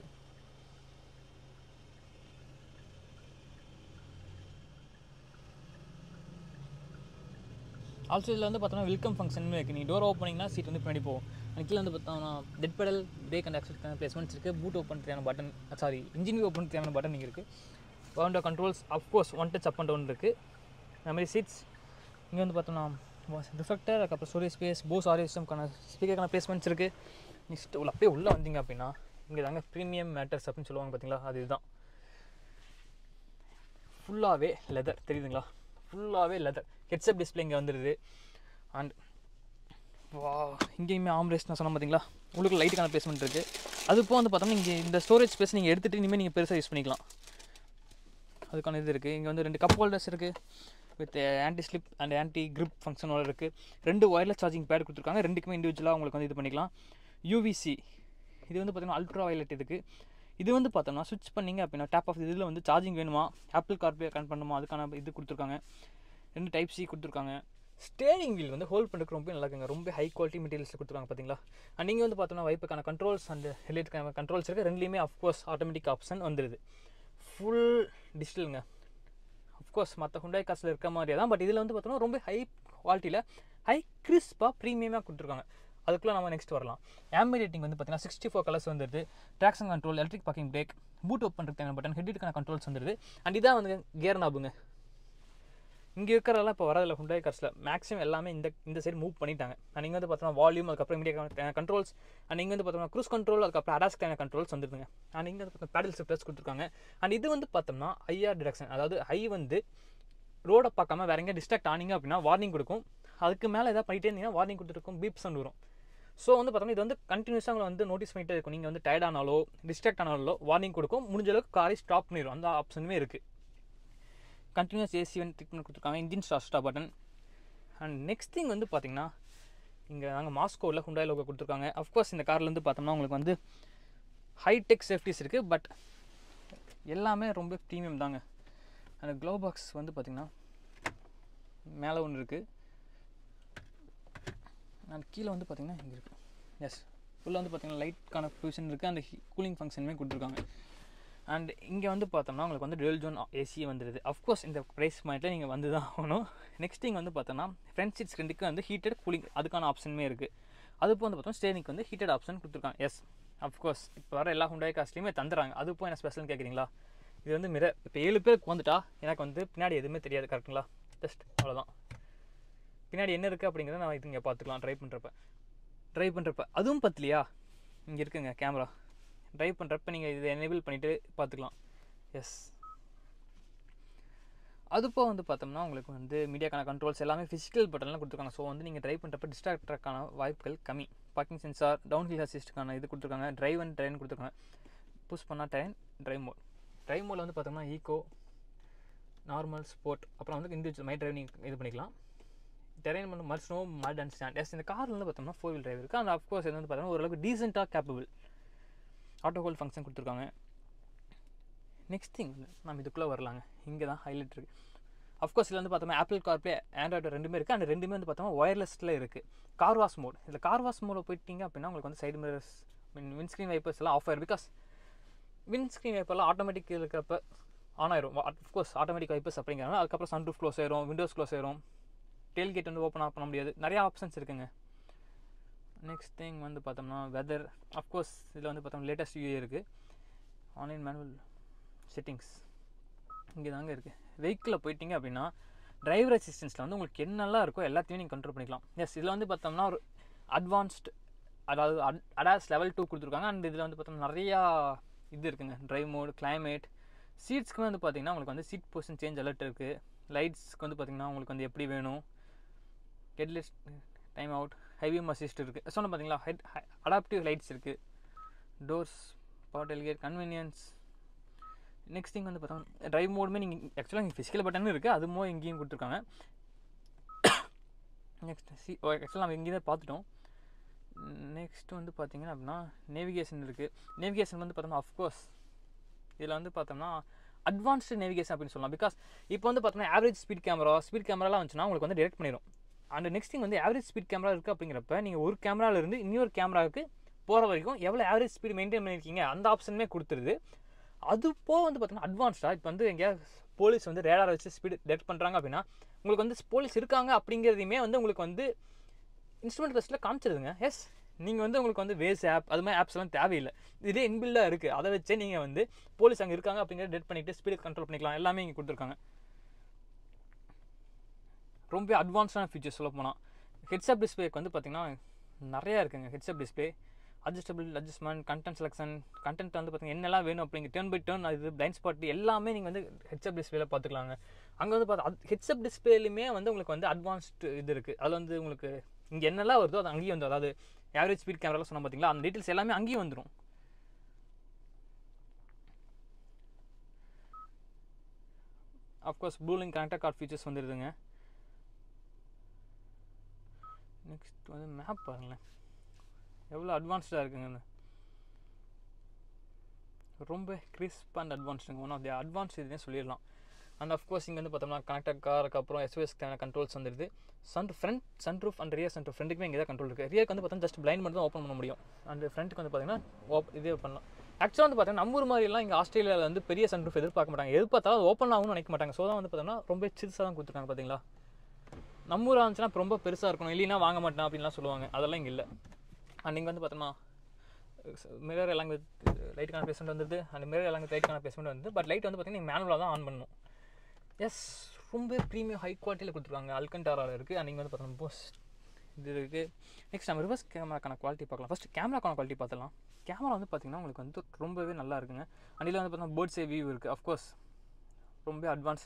ஆல்சோ இதில் வந்து பார்த்தோம்னா வெல்கம் ஃபங்க்ஷன் இருக்குது. நீங்கள் டோர் ஓப்பனிங்னா சீட் வந்து பின்னாடி போகும். அந்த கீழே வந்து பார்த்தோம்னா dead pedal, brake and accelerator placements இருக்குது. பூட் ஓப்பன் தேவையான பட்டன், சாரி இன்ஜின் ஓப்பன் தேவையான பட்டன் இங்கே இருக்குது. பவுண்டோ controls, of course one touch up and down இருக்குது. மெமரி சீட்ஸ் இங்கே வந்து பார்த்தோம்னா ரிஃப்ளெக்டர், அதுக்கப்புறம் ஸ்டோரேஜ் ஸ்பேஸ், போஸ் ஆடியோ சிஸ்டம்க்கான ஸ்பீக்கருக்கான பிளேஸ்மெண்ட்ஸ் இருக்குது. நெக்ஸ்ட் அப்படியே உள்ளே வந்தீங்க அப்படின்னா இங்கே தாங்க ப்ரீமியம் மேட்டர்ஸ் அப்படின்னு சொல்லுவாங்க பார்த்தீங்களா, அது இதுதான். ஃபுல்லாகவே லெதர் தெரியுதுங்களா, ஃபுல்லாகவே லெதர். ஹெட்ஸ்அப் டிஸ்பிளே இங்கே வந்துடுது. அண்ட் வா, இங்கேயுமே ஆம்ரெஸ்ட் நான் சொன்னேன் பார்த்தீங்களா, உங்களுக்கு லைட்டுக்கான பிளேஸ்மெண்ட் இருக்குது. அது போக வந்து பார்த்தோம்னா இங்கே இந்த ஸ்டோரேஜ் ஸ்பேஸ் நீங்கள் எடுத்துகிட்டு இனிமேல் நீங்கள் பெருசாக யூஸ் பண்ணிக்கலாம், அதுக்கான இது இருக்குது. இங்கே வந்து 2 கப் ஹோல்டர்ஸ் இருக்குது with anti slip and anti grip ஃபங்க்ஷனோட இருக்குது. 2 ஒயர்லெஸ் சார்ஜிங் பேட் கொடுத்துருக்காங்க. 2க்குமே இண்டிவிஜுவலாக உங்களுக்கு வந்து இது பண்ணிக்கலாம். யூவிசி இது வந்து பார்த்தீங்கன்னா அல்ட்ரா வயலட். இது வந்து பார்த்தோம்னா ஸ்விட்ச் பண்ணிங்க அப்படின்னா டேப் ஆஃப் இதில் வந்து சார்ஜிங் வேணுமா, ஆப்பிள் கார்ப்ளே கனெக்ட் பண்ணணுமா, அதுக்கான இது கொடுத்துருக்காங்க. 2 டைப் சி கொடுத்துருக்காங்க. ஸ்டேரிங் வீல் வந்து ஹோல்ட் பண்ணுறதுக்கு ரொம்ப நல்லா இருக்குங்க, ரொம்ப ஹை குவாலிட்டி மெட்டீரியல்ஸ் கொடுத்துருக்காங்க பார்த்தீங்களா. அண்ட் நீங்கள் வந்து பார்த்தோம்னா வைப்புக்கான கண்ட்ரோல்ஸ் அண்ட் ஹெட்லைட்டுக்கான கண்ட்ரோல்ஸ் இருக்குது. 2லேயுமே அஃப்கோர்ஸ் ஆட்டோமேட்டிக் ஆப்ஷன் வந்துடுது. ஃபுல் டிஜிட்டலுங்க. அஃப்கோர்ஸ் மற்ற ஹுண்டாய் காசில் இருக்க மாதிரியே தான், பட் இதில் வந்து பார்த்தோம்னா ரொம்ப ஹை குவாலிட்டியில் ஹை கிறிஸ்பாக ப்ரீமியமாக கொடுத்துருக்காங்க. அதுக்குள்ளே நம்ம நெக்ஸ்ட் வரலாம். ஆம்பியன்ட் ரேட்டிங் வந்து பார்த்தீங்கன்னா 64 கலர்ஸ் வந்துடுது. Traction control, electric parking brake, boot open பண்ணுறதுக்கான பட்டன், ஹெட்லைட்டுக்கான கண்ட்ரோல்ஸ் வந்துடுது. அண்ட் இதான் வந்து கியர் நாபுங்க. இங்கே இருக்கிறதெல்லாம் இப்போ வரதில்லை ஹுண்டாய் கார்ஸில். மேக்ஸிமம் எல்லாமே இந்த சைடு மூவ் பண்ணிட்டாங்க. அண்ட் இங்கே வந்து பார்த்தோம்னா வால்யூம், அதுக்கப்புறம் மீடியா கண்ட்ரோல்ஸ், அண்ட் இங்கே வந்து பார்த்தோம்னா க்ரூஸ் கண்ட்ரோல், அதுக்கப்புறம் அடாஸ்க்கான கண்ட்ரோல்ஸ் வந்துடுங்க. அண்ட் இங்கே வந்து பார்த்தோம்னா பேடல் ஷிஃப்டர்ஸ் கொடுத்துருக்காங்க. அண்ட் இது வந்து பார்த்தோம்னா ஐஆர் டிரெக்ஷன், அதாவது ஐ வந்து ரோடை பார்க்காம வேற எங்கே டிஸ்ட்ராக்ட் ஆனீங்க அப்படின்னா வார்னிங் கொடுக்கும். அதுக்கு மேலே எதாவது பண்ணிகிட்டே இருந்தீங்கன்னா வார்னிங் கொடுத்துருக்கும், பீப் சவுண்ட் வரும். ஸோ வந்து பார்த்தோம்னா இது வந்து கண்டினியூஸாக உங்களை வந்து நோட்டீஸ் பண்ணிகிட்டே இருக்கும். நீங்கள் வந்து டயர்ட் ஆனாலோ டிஸ்ட்ராக்ட் ஆனாலோ வார்னிங் கொடுக்கும். முடிஞ்ச அளவுக்கு காரை ஸ்டாப் பண்ணிடும், அந்த ஆப்ஷனுமே இருக்குது. கண்டினியூஸ் ஏசி வந்து ட்ரீட்மெண்ட் கொடுத்துருக்காங்க. Engine stop button. And next thing வந்து பார்த்தீங்கன்னா இங்கே நாங்கள் மாஸ்கோவில் ஹுண்டாய் லோகோ கொடுத்துருக்காங்க. அஃப்கோர்ஸ் இந்த காரில் வந்து பார்த்தோம்னா உங்களுக்கு வந்து ஹைடெக் சேஃப்டிஸ் இருக்குது, பட் எல்லாமே ரொம்ப ப்ரீமியம் தாங்க. அந்த க்ளோ பாக்ஸ் வந்து பார்த்திங்கன்னா மேலே ஒன்று இருக்குது, அண்ட் கீழே வந்து பார்த்திங்கன்னா இங்கே இருக்குது. எஸ், உள்ளே வந்து பார்த்திங்கன்னா லைட்கான ப்ரொவிஷன் இருக்குது. அந்த கூலிங் ஃபங்க்ஷனுமே கொடுத்துருக்காங்க. அண்ட் இங்கே வந்து பார்த்தோம்னா உங்களுக்கு வந்து டுவெல் ஜோன் ஏசி வந்துடுது. அஃப்கோர்ஸ் இந்த ப்ரைஸ் பாயிண்ட்டில் நீங்கள் வந்து தான் ஆகணும். நெக்ஸ்ட் திங் வந்து பார்த்தோம்னா ஃப்ரண்ட் சீட்ஸ் 2க்கு வந்து ஹீட்டட் கூலிங் அதுக்கான ஆப்ஷனுமே இருக்குது. அதுப்போ வந்து பார்த்தோம்னா ஸ்டேரிங்க்கு வந்து ஹீட்டட் ஆப்ஷன் கொடுத்துருக்காங்க. எஸ், அஃப்கோர்ஸ் இப்போ வர எல்லா ஹுண்டாய் காஸ்ட்லையுமே தந்துடுறாங்க. அது போய் என்ன ஸ்பெஷல்னு கேட்குறீங்களா, இது வந்து மிரர். இப்போ 7 பேருக்கு வந்துட்டா எனக்கு வந்து பின்னாடி எதுவுமே தெரியாது, கரெக்டுங்களா. ஜஸ்ட் அவ்வளோதான். பின்னாடி என்ன இருக்குது அப்படிங்கிறத நான் இது இங்கே பார்த்துக்கலாம் ட்ரைவ் பண்ணுறப்ப. அதுவும் பத்தலையா, இங்கே இருக்குங்க கேமரா. ட்ரைவ் பண்ணுறப்ப நீங்கள் இதை எனேபிள் பண்ணிவிட்டு பார்த்துக்கலாம். எஸ், அதுப்போ வந்து பார்த்தோம்னா உங்களுக்கு வந்து மீடியாக்கான கண்ட்ரோல்ஸ் எல்லாமே ஃபிசிக்கல் பட்டன்லாம் கொடுத்துருக்காங்க. ஸோ வந்து நீங்கள் ட்ரைவ் பண்ணுறப்ப டிஸ்ட்ராக்டருக்கான வாய்ப்புகள் கம்மி. பார்க்கிங் சென்சார், டவுன் ஹில் அசிஸ்ட்டுக்கான இது கொடுத்துருக்காங்க. ட்ரைவ் அண்ட் ட்ரெயின் கொடுத்துருக்காங்க. புஷ் பண்ணால் ட்ரைவ் மோடில் வந்து பார்த்தோம்னா ஈகோ, நார்மல், ஸ்போர்ட், அப்புறம் வந்து இண்டிவிஜுவல் மை டிரைவ் நீங்கள் இது பண்ணிக்கலாம். டெரைன் பண்ண மர்ஸ்னோ மட் அண்ட் ஸ்டாண்ட். எஸ், இந்த காரில் வந்து பார்த்தோம்னா 4 வீல் டிரைவ் இருக்குது. அந்த அஃப்கோர்ஸ் இது வந்து பார்த்தோம்னா ஓரளவுக்கு டீசெண்டாக கேப்பபிள். ஆட்டோ ஹோல்ட் ஃபங்க்ஷன் கொடுத்துருக்காங்க. நெக்ஸ்ட் திங் நம்ம இதுக்குள்ளே வரலாங்க. இங்கே தான் ஹைலைட் இருக்குது. அஃப்கோர்ஸ் இதில் வந்து பார்த்தோம்னா ஆப்பிள் கார்ப்ளே, ஆண்ட்ராய்டு 2மே இருக்குது. அந்த 2மே வந்து பார்த்தோம்னா ஒயர்லெஸில் இருக்குது. கார்வாஷ் மோட், இதில் கார்வாஷ் மோடில் போயிட்டீங்க அப்படின்னா உங்களுக்கு வந்து சைடு மிரர்ஸ், விண்ட்ஸ்க்ரீன் வைப்பர்ஸ் எல்லாம் ஆஃப் ஆயிரும். பிகாஸ் விண்ட்ஸ்க்ரீன் வைப்பர்லாம் ஆட்டோமேட்டிக் இருக்கிறப்ப ஆன் ஆயிரும். அஃப்கோர்ஸ் ஆட்டோமேட்டிக் வைப்பர்ஸ் அப்படிங்கிறனால அதுக்கப்புறம் சன்ரூஃப் க்ளோஸ் ஆயிரும், விண்டோஸ் க்ளோஸ் ஆயிரும், டெயில் வந்து ஓப்பன் ஆஃப் பண்ண முடியாது. நிறையா ஆப்ஷன்ஸ் இருக்குங்க. நெக்ஸ்ட் திங் வந்து பார்த்தோம்னா வெதர். அஃப்கோர்ஸ் இதில் வந்து பார்த்தோம்னா லேட்டஸ்ட் யூஏ இருக்குது. ஆன்லைன் மேனுவல் செட்டிங்ஸ் இங்கே தாங்க இருக்குது. வெஹிக்கிளில் போயிட்டீங்க அப்படின்னா டிரைவர் அசிஸ்டன்ஸில் வந்து உங்களுக்கு என்னெல்லாம் இருக்கோ எல்லாத்தையும் நீங்கள் கண்ட்ரோல் பண்ணிக்கலாம். எஸ், இதில் வந்து பார்த்தோம்னா ஒரு அட்வான்ஸ்டு, அதாவது அடாஸ் லெவல் 2 கொடுத்துருக்காங்க. அண்ட் இதில் வந்து பார்த்தோம்னா நிறையா இது இருக்குங்க. ட்ரைவ் மோட், கிளைமேட், சீட்ஸ்க்கு வந்து பார்த்தீங்கன்னா உங்களுக்கு வந்து சீட் பொசிஷன் சேஞ்ச் அலர்ட் இருக்குது. லைட்ஸ்க்கு வந்து பார்த்தீங்கன்னா உங்களுக்கு வந்து எப்படி வேணும், headlights time out, high beam assist இருக்குது. சொன்ன பார்த்தீங்களா, அடாப்டிவ் லைட்ஸ் இருக்குது, doors, power delicate, convenience. Next thing வந்து பார்த்தோம்னா ட்ரைவ் மோடுமே நீங்கள் ஆக்சுவலாக இங்கே ஃபிசிக்கல் பட்டன் இருக்குது, அதுவும் இங்கேயும் கொடுத்துருக்காங்க. நெக்ஸ்ட் ஆக்சுவலாக நம்ம இங்கே தான் பார்த்துட்டோம். நெக்ஸ்ட் வந்து பார்த்தீங்கன்னா அப்படின்னா நேவிகேஷன் இருக்குது. நேவிகேஷன் வந்து பார்த்தோம்னா அஃப்கோர்ஸ் இதில் வந்து பார்த்தோம்னா அட்வான்ஸ்டு நேவிகேஷன் அப்படின்னு சொல்லலாம். பிகாஸ் இப்போ வந்து பார்த்தோம்னா ஆவரேஜ் ஸ்பீட் கேமராலாம் வந்துச்சுன்னா உங்களுக்கு வந்து டிரெக்ட் பண்ணிடும். அண்ட் நெக்ஸ்ட் திங் வந்து ஆவரேஜ் ஸ்பீட் கேமரா இருக்குது அப்படிங்கிறப்ப நீங்கள் ஒரு கேமராவிலேருந்து இன்னொரு கேமராவுக்கு போகிற வரைக்கும் எவ்வளோ ஆவரேஜ் ஸ்பீடு மெயின்டைன் பண்ணியிருக்கீங்க அந்த ஆப்ஷனுமே கொடுத்துருது. அது போக வந்து பார்த்தோம்னா அட்வான்ஸ்டாக இப்போ வந்து எங்கேயாவது போலீஸ் வந்து ரேடாரை வச்சு ஸ்பீடு டிடெக்ட் பண்ணுறாங்க அப்படின்னா உங்களுக்கு வந்து போலீஸ் இருக்காங்க அப்படிங்கிறதையுமே வந்து உங்களுக்கு வந்து இன்ஸ்ட்ருமெண்ட் லிஸ்ட்டில் காமிச்சிருதுங்க. எஸ், நீங்கள் வந்து உங்களுக்கு வந்து வேஸ் ஆப் அது மாதிரி ஆப்ஸ்லாம் தேவையில்லை, இதே இன்பில்டாக இருக்குது. அதை வச்சே நீங்கள் வந்து போலீஸ் அங்கே இருக்காங்க அப்படிங்கிறத டெட் பண்ணிவிட்டு ஸ்பீடு கண்ட்ரோல் பண்ணிக்கலாம். எல்லாமே இங்கே கொடுத்துருக்காங்க. ரொம்ப அட்வான்ஸான ஃபீச்சர்ஸ் சொல்ல போனால் ஹெட்ஸ்அப் டிஸ்பிளேக்கு வந்து பார்த்திங்கன்னா நிறையா இருக்குங்க. Heads up display, adjustment, content selection, content வந்து பார்த்திங்கன்னா என்னெல்லாம் வேணும் அப்படிங்க டர்ன் பை டர்ன், அது பிளைண்ட் ஸ்பாட் எல்லாமே நீங்கள் வந்து ஹெட்ஸ்அப் டிஸ்பிளேல பார்த்துக்கலாங்க. அங்கே வந்து ஹெட்ஸ்அப் டிஸ்பிளேலையுமே வந்து உங்களுக்கு வந்து அட்வான்ஸ்டு இது இருக்குது. அதில் வந்து உங்களுக்கு இங்கே என்னெல்லாம் வருதோ அது அங்கேயும் வந்து, அதாவது ஆவரேஜ் ஸ்பீட் கேமராலாம் சொன்னால் பார்த்தீங்களா, அந்த டீட்டெயில்ஸ் எல்லாமே அங்கேயும் வந்துடும். Of course Bluelink connector card features வந்துடுதுங்க. நெக்ஸ்ட் வந்து மேப் பாருங்களேன் எவ்வளோ அட்வான்ஸ்டாக இருக்குங்க. ரொம்ப கிறிஸ்ப் அண்ட் அட்வான்ஸ்டுங்க. ஒன் ஆஃப் தி அட்வான்ஸ் இதுனே சொல்லிடலாம். அண்ட் அஃப்கோர்ஸ் இங்கே வந்து பார்த்தோம்னா கனெக்டட் காருக்கு அப்புறம் எஸ்ஓஎஸ் கண்ட்ரோல்ஸ் வந்துடுது. சன்ரூஃப் அண்ட் ரியர் சன்ரூஃப் ஃப்ரண்ட்டுக்குமே இங்கே தான் கண்ட்ரோல் இருக்குது. ரியருக்கு வந்து பார்த்தோம்னா ஜஸ்ட் பிளைண்ட் மட்டும் தான் ஓப்பன் பண்ண முடியும். அண்ட் ஃப்ரண்ட்டுக்கு வந்து பார்த்தீங்கன்னா இதே பண்ணலாம். ஆக்சுவலாக வந்து பார்த்தீங்கன்னா நம்ம ஊர் மாதிரிலாம் இங்கே ஆஸ்திரேலியாவில் வந்து பெரிய சன்ரூஃப் எதிர்பார்க்க மாட்டாங்க. எதிர்பார்த்தாலும் அது ஓப்பன் ஆகும்னு நினைக்க மாட்டாங்க. ஸோ தான் வந்து பார்த்தோம்னா ரொம்ப சிறுசாக தான் கொடுத்துருக்காங்க. பார்த்தீங்களா, நம்ம ஊராக இருந்துச்சுன்னா ரொம்ப பெருசாக இருக்கணும், இல்லைன்னா வாங்க மாட்டேன் அப்படின்லாம் சொல்லுவாங்க. அதெல்லாம் இங்கே இல்லை. அண்ட் இங்கே வந்து பார்த்தோம்னா மிரர் எல்லாம் லைட்டுக்கான பேஸ்மெண்ட் வந்துடுது. அந்த மிரர் எல்லாம் லைட்டுக்கான பேஸ்மெண்ட் வந்து பட் லைட் வந்து பார்த்தீங்கன்னா மேனுவலாக தான் ஆன் பண்ணணும். எஸ், ரொம்ப ப்ரீமியம் ஹை குவாலிட்டியில் கொடுத்துருக்காங்க. அல்கண்டாராவில் இருக்குது. அண்ட் இங்கே வந்து பார்த்தோம்னா போஸ்ட் இது இருக்குது. நெக்ஸ்ட் நம்ம ரிவர்ஸ் கேமராக்கான குவாலிட்டி பார்க்கலாம். ஃபஸ்ட்டு கேமராக்கான குவாலிட்டி பார்த்துலாம். கேமரா வந்து பார்த்திங்கன்னா உங்களுக்கு வந்து ரொம்பவே நல்லா இருக்குங்க. அண்ட் இதில் வந்து பார்த்தீங்கன்னா பேர்ட்ஸ் ஐ வியூ இருக்குது. அஃப்கோர்ஸ் ரொம்ப அட்வான்ஸ்.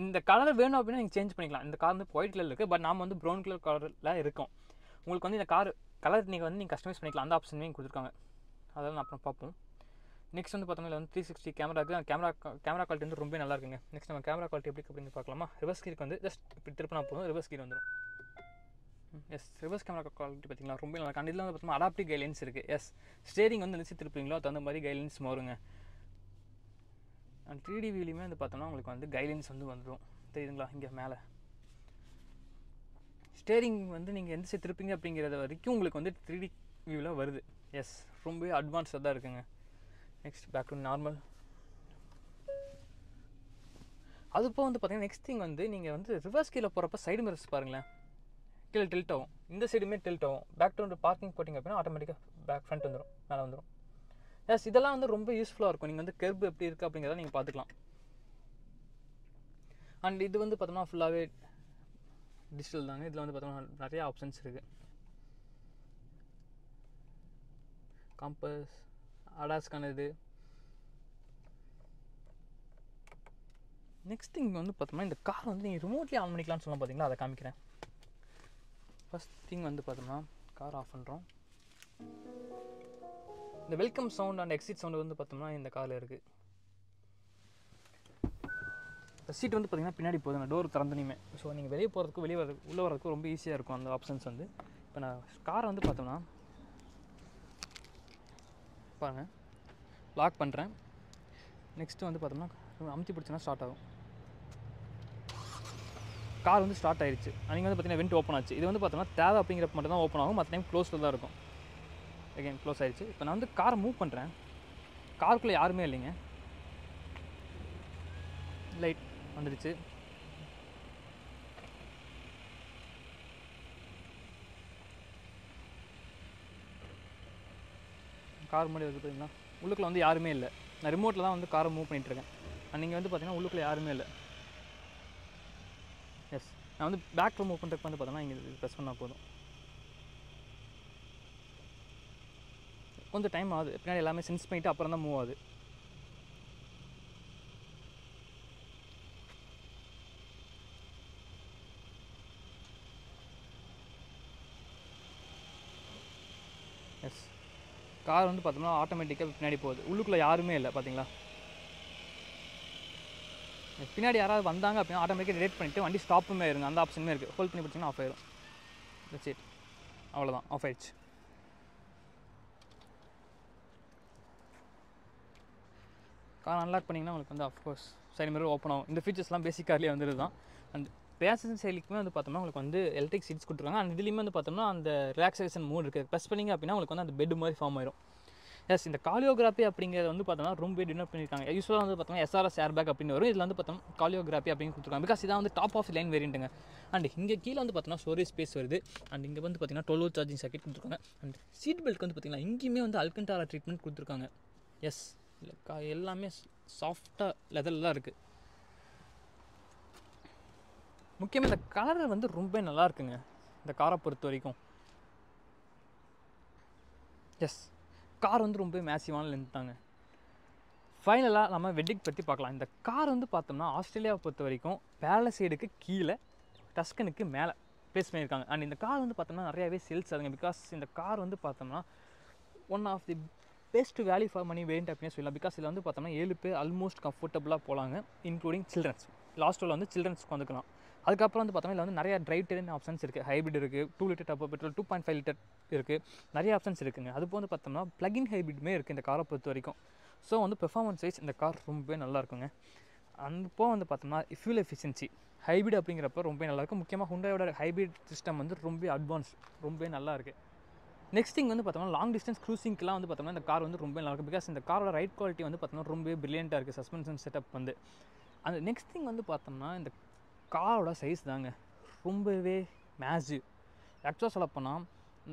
இந்த கலர் வேணும் அப்படின்னா நீங்கள் சேஞ்ச் பண்ணிக்கலாம். இந்த கார் வந்து ஒயிட் கலர் இருக்குது, பட் நாம் வந்து ப்ரௌன் கலர் கலரில் இருக்கும். உங்களுக்கு வந்து இந்த கலர் நீங்கள் கஸ்டமைஸ் பண்ணிக்கலாம். அந்த ஆப்ஷனையும் கொடுத்துருக்காங்க. அதெல்லாம் நான் அப்புறம் பார்ப்போம். நெக்ஸ்ட் வந்து பார்த்தோம்னா வந்து 360 கேமரா இருக்குது. கேமரா குவாலிட்டி வந்து ரொம்ப நல்லா இருக்குங்க. நெக்ஸ்ட் நம்ம கேமரா குவாலிட்டி எப்படி அப்படின்னு பார்க்கலாமா. ரிவர்ஸ் கீருக்கு வந்து ஜஸ்ட் இப்படி திருப்பினா போதும், ரிவர்ஸ் கீர் வந்துடும். எஸ், ரிவர்ஸ் கேமரா குவாலிட்டி பார்த்தீங்களா ரொம்ப நல்லா இருக்குது. இதில் வந்து பார்த்தோம்னா அடாப்டிவ் கைட்லைன்ஸ் இருக்குது. எஸ், ஸ்டேரிங் வந்து நினச்சி திருப்பிங்களோ தகுந்த மாதிரி கைட்லைன்ஸ் மாறுங்க. அண்ட் 3D வியூலையுமே வந்து பார்த்தோம்னா உங்களுக்கு வந்து கைட்லைன்ஸ் வந்து வந்துடும். தெரியுதுங்களா, இங்கே மேலே ஸ்டேரிங் வந்து நீங்கள் எந்த சைடு திருப்பிங்க அப்படிங்கிறத வரைக்கும் உங்களுக்கு வந்து 3D வியூவில் வருது. எஸ், ரொம்பவே அட்வான்ஸாக தான் இருக்குங்க. Next back to normal. அது போக வந்து பார்த்தீங்கன்னா நெக்ஸ்ட் திங் வந்து நீங்கள் வந்து ரிவர்ஸ் கீழே போகிறப்ப சைடு மிரர்ஸ் பாருங்களேன், கீழே டில்ட் ஆகும். இந்த சைடுமே டில்ட் ஆகும். பேக் டு பார்க்கிங் போட்டிங்க அப்படின்னா ஆட்டோமேட்டிக்காக பேக் ஃப்ரண்ட் வந்துடும், மேலே வந்துடும். எஸ், இதெல்லாம் வந்து ரொம்ப யூஸ்ஃபுல்லாக இருக்கும். நீங்கள் வந்து கர்வ் எப்படி இருக்குது அப்படிங்கிறத நீங்கள் பார்த்துக்கலாம். அண்ட் இது வந்து பார்த்தோம்னா ஃபுல்லாகவே டிஜிட்டல் தாங்க. இதில் வந்து பார்த்தோம்னா நிறையா ஆப்ஷன்ஸ் இருக்குது. காம்பஸ், அடாஸ்க்கான இது. நெக்ஸ்ட் திங் வந்து பார்த்தோம்னா இந்த கார் வந்து நீங்கள் ரிமோட்லி ஆன் பண்ணிக்கலாம்னு சொல்லலாம். பார்த்தீங்களா, அதை காமிக்கிறேன். ஃபஸ்ட் திங் வந்து பார்த்தோம்னா கார் ஆஃப் பண்ணுறோம். இந்த welcome sound and exit sound வந்து பார்த்தோம்னா இந்த காரில் இருக்குது. சீட் வந்து பார்த்தீங்கன்னா பின்னாடி போகுது, டோர் திறந்துனியுமே. ஸோ நீங்கள் வெளியே போகிறதுக்கு வெளியே உள்ளே வரதுக்கு ரொம்ப ஈஸியாக இருக்கும் அந்த ஆப்ஷன்ஸ் வந்து. இப்போ நான் காரை வந்து பார்த்தோம்னா பாருங்கள், லாக் பண்ணுறேன். நெக்ஸ்ட்டு வந்து பார்த்தோம்னா அமுத்தி பிடிச்சோன்னா ஸ்டார்ட் ஆகும். கார் வந்து ஸ்டார்ட் ஆயிடுச்சு. நீங்கள் வந்து பார்த்தீங்கன்னா வெண்ட் ஓப்பன் ஆச்சு. இது வந்து பார்த்தோம்னா தேவை அப்படிங்கிறப்ப மட்டும் தான் ஓப்பன் ஆகும், மற்ற டைம் க்ளோஸில் தான் இருக்கும். அகைன் க்ளோஸ் ஆயிடுச்சு. இப்போ நான் வந்து காரை மூவ் பண்ணுறேன். காருக்குள்ளே யாருமே இல்லைங்க. லைட் வந்துடுச்சு. கார் முன்னாடி வந்து பார்த்தீங்கன்னா உள்ளுக்குள்ளே வந்து யாருமே இல்லை. நான் ரிமோட்டில் தான் வந்து காரை மூவ் பண்ணிகிட்ருக்கேன். நீங்கள் வந்து பார்த்தீங்கன்னா உள்ளுக்குள்ளே யாருமே இல்லை. எஸ், நான் வந்து பேக் மூவ் பண்ணுறதுக்கு வந்து பார்த்தோன்னா இங்கே ப்ரெஸ் பண்ணால் போதும். கொஞ்சம் டைம் ஆகுது, பின்னாடி எல்லாமே சென்ஸ் பண்ணிவிட்டு அப்புறம் தான் மூவ் ஆகுது. எஸ், கார் வந்து பார்த்தோம்னா ஆட்டோமேட்டிக்காக பின்னாடி போகுது. உள்ளுக்குள்ளே யாருமே இல்லை பார்த்தீங்களா. பின்னாடி யாராவது வந்தாங்க அப்படின்னா ஆட்டோமேட்டிக்காக டிடெக்ட் பண்ணிவிட்டு வண்டி ஸ்டாப்புமே இருங்க, அந்த ஆப்ஷனுமே இருக்குது. ஹோல்ட் பண்ணி பிடிச்சிங்கன்னா ஆஃப் ஆயிடும். தட்ஸ் இட், அவ்வளோதான், ஆஃப் ஆயிடுச்சு. கார் அன்லாக் பண்ணிங்கன்னா உங்களுக்கு வந்து அஃப்கோர்ஸ் சைடு மிரர் ஓப்பன் ஆகும். இந்த ஃபீச்சர்ஸ்லாம் பேசிக் கார்லேயே வந்துட்டு தான். அண்ட் பேசஞ்சர் சைடுக்குமே வந்து பார்த்தோம்னா உங்களுக்கு வந்து எலக்ட்ரிக் சீட்ஸ் கொடுத்துருக்காங்க. அண்ட் இதுலேயுமே வந்து பார்த்தோம்னா அந்த ரிலாக்ஸேஷன் மூட் இருக்குது. ப்ரெஸ் பண்ணிங்க அப்படின்னா உங்களுக்கு வந்து அந்த பெட் மாதிரி ஃபார்ம் ஆயிடும். எஸ், இந்த காலியோகிராஃபி அப்படிங்கிறது வந்து பார்த்தோம்னா ரொம்ப டினோட் பண்ணியிருக்காங்க. யூஸ்வலாக வந்து பார்த்தோம்னா SRS ஏர்பேக் அப்படின்னு வரும். இதில் வந்து பார்த்தோம்னா காலியோகிராஃபி அப்படின்னு கொடுத்துருக்காங்க. பிகாஸ் இதான் வந்து டாப் ஆஃப் லைன் வேரியண்ட்டுங்க. அண்ட் இங்கே கீழே வந்து பார்த்தோம்னா ஸ்டோரேஜ் ஸ்பேஸ் வருது. அண்ட் இங்கே வந்து பார்த்தீங்கன்னா 12 volt சார்ஜிங் சர்க்யூட் கொடுத்துருக்காங்க. அண்ட் சீட் பெல்ட் வந்து பார்த்தீங்கன்னா இங்கேயுமே வந்து அல்கண்டாரா ட்ரீட்மெண்ட் கொடுத்துருக்காங்க. எஸ், இல்லை எல்லாமே சாஃப்டாக லெதர்லாம் இருக்குது. முக்கியமாக இந்த கலர் வந்து ரொம்ப நல்லா இருக்குங்க இந்த காரை பொறுத்த வரைக்கும். எஸ், கார் வந்து ரொம்ப மேசிவான லென்த் தாங்க. ஃபைனலாக நம்ம வெட்டிங் பற்றி பார்க்கலாம். இந்த கார் வந்து பார்த்தோம்னா ஆஸ்திரேலியாவை பொறுத்த வரைக்கும் பேலசைடுக்கு கீழே டஸ்கனுக்கு மேலே ப்ளேஸ் பண்ணியிருக்காங்க. அண்ட் இந்த கார் வந்து பார்த்தோம்னா நிறையாவே சேல்ஸ் ஆகுங்க. பிகாஸ் இந்த கார் வந்து பார்த்தோம்னா one of the best value for money variant அப்படின்னு சொல்லலாம். பிகாஸ் இதில் வந்து பார்த்தோம்னா 7 பேர் ஆல்மோஸ்ட் கம்ஃபர்டபுளாக போகலாங்க, இன்க்ளூடிங் சில்ட்ரன்ஸ். லாஸ்ட் ரோவில் வந்து சில்ட்ரன்ஸ் உட்காந்துக்கலாம். அதுக்கப்புறம் வந்து பார்த்தோம்னா இதில் வந்து நிறையா டிரைவ் டெரின் ஆப்ஷன்ஸ் இருக்குது. ஹைப்ரிட் இருக்குது, 2 லிட்டர் டர்போ பெட்ரோல், 2.5 லிட்டர் இருக்குது, நிறைய ஆப்ஷன்ஸ் இருக்குங்க. அது வந்து பார்த்தோம்னா ப்ளகின் ஹைப்ரிட்மே இருக்குது இந்த காரை பொறுத்த வரைக்கும். ஸோ வந்து பெர்ஃபார்மன்ஸ் வைஸ் இந்த கார் ரொம்பவே நல்லா இருக்குங்க. அப்போ வந்து பார்த்தோம்னா ஃபியூல் எஃபிஷியன்சி ஹைப்ரிட் அப்படிங்கிறப்ப ரொம்ப நல்லாயிருக்கும். முக்கியமாக ஹுண்டாயோட ஹைப்ரிட் சிஸ்டம் வந்து ரொம்ப அட்வான்ஸ், ரொம்ப நல்லா இருக்குது. நெக்ஸ்ட் திங் வந்து பார்த்தோம்னா லாங் டிஸ்டன்ஸ் க்ரூசிங்க்கெலாம் வந்து பார்த்தோம்னா இந்த கார் வந்து ரொம்ப நல்லாயிருக்கும். பிகாஸ் இந்த காரோட ரைட் குவாலிட்டி வந்து பார்த்தோம்னா ரொம்ப பிரில்லியண்ட்டாக இருக்குது. சஸ்பென்ஷன் செட்டப் வந்து அந்த நெக்ஸ்ட் திங் வந்து பார்த்தோம்னா இந்த காரோட சைஸ் தாங்க ரொம்பவே மேசிவ். ஆக்சுவலாக சொல்லப்போனால்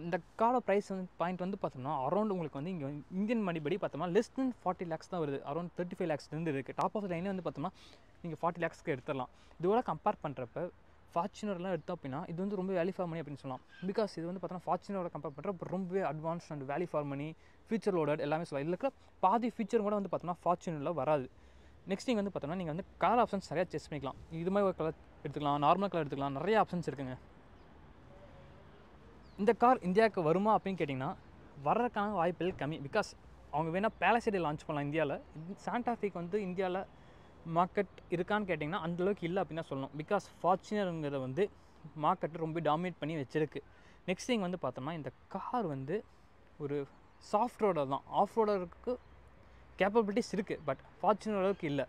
இந்த காரோட ப்ரைஸ் வந்து பாயிண்ட் வந்து பார்த்தோம்னா அரௌண்ட் உங்களுக்கு வந்து இங்கே இந்தியன் மணிபடி பார்த்தோம்னா லெஸ் தென் 40 lakhs தான் வருது. அரௌண்ட் 35 lakhs இருக்குது. டாப் ஆஃப் லைனே வந்து பார்த்தோம்னா நீங்கள் 40 lakhsக்கு எடுத்துடலாம். இதோட கம்பேர் பண்ணுறப்ப ஃபார்ச்சுனர்லாம் எடுத்தோம் அப்படின்னா இது வந்து ரொம்ப வேல்யூ ஃபார் மணி அப்படின்னு சொல்லலாம். பிகாஸ் இது வந்து பார்த்தோன்னா ஃபார்ச்சுனரோட கம்பேர் பண்ணுறப்ப ரொம்பவே advance and value for money, future loaded எல்லாமே சொல்லலாம். இதில் இருக்கிற பாதி ஃபியூச்சர் கூட வந்து பார்த்தோம்னா ஃபார்ச்சுனரில் வராது. நெக்ஸ்ட் திங் வந்து பார்த்தோம்னா நீங்கள் வந்து கலர் ஆப்ஷன்ஸ் நிறையா செஸ் பண்ணிக்கலாம். இது மாதிரி ஒரு கலர் எடுத்துக்கலாம், நார்மல் கலர் எடுத்துக்கலாம், நிறைய ஆப்ஷன்ஸ் இருக்குங்க. இந்த கார் இந்தியாவுக்கு வருமா அப்படின்னு கேட்டிங்கன்னா வர்றதுக்கான வாய்ப்புகள் கம்மி. பிகாஸ் அவங்க வேணால் பேலசைடு லான்ச் பண்ணலாம் இந்தியாவில். சாண்டா ஃபேக்கு வந்து இந்தியாவில் மார்க்கெட் இருக்கான்னு கேட்டிங்கன்னா அந்தளவுக்கு இல்லை அப்படின்னு தான் சொல்லணும். பிகாஸ் ஃபார்ச்சுனருங்கிறத வந்து மார்க்கெட்டை ரொம்ப டாமினேட் பண்ணி வச்சுருக்கு. நெக்ஸ்ட் திங் வந்து பார்த்தோம்னா இந்த கார் வந்து ஒரு சாஃப்ட் ரோடர் தான். ஆஃப் ரோடருக்கு கேப்பபிலிட்டிஸ் இருக்குது, பட் ஃபார்ச்சுனர் அளவுக்கு இல்லை.